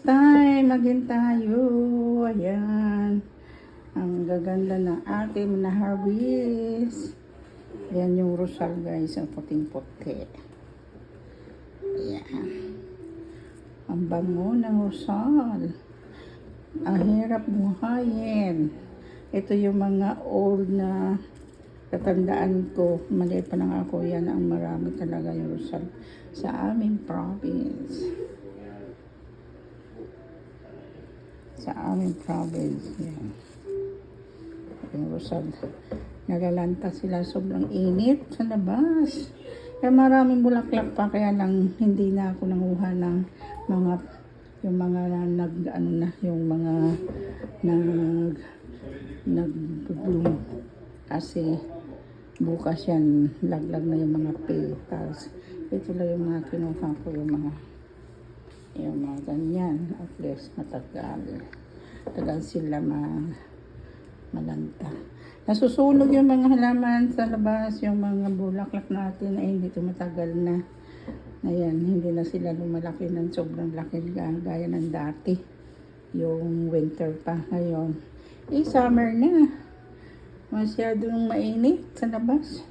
time again tayo. Ayan. Ang gaganda ng ating na harvest. Ayan yung rosal guys. Ang puting-puti. Ayan. Ang bango ng rosal. Ang hirap buhayin. Ito yung mga old na katandaan ko. Mali pa lang ako. Yan ang marami talaga yung rosal sa aming province. Sa aming province. Yan. Yung rosal. Nagalanta sila. Sobrang init sa labas. Kaya maraming bulaklak pa. Kaya lang hindi na ako nanguha ng mga yung mga yung mga nag-bloom. Kasi bukas yan laglag na yung mga petals. Ito lang yung mga kinuha ko, yung mga ganyan. At least tagal sila malanta. Nasusunog yung mga halaman sa labas, yung mga bulaklak natin ay hindi tumatagal na. Ayan, hindi na sila lumalaki ng sobrang laki gaya ng dati. Yung winter pa ngayon. Summer na. Masyadong mainit sa labas.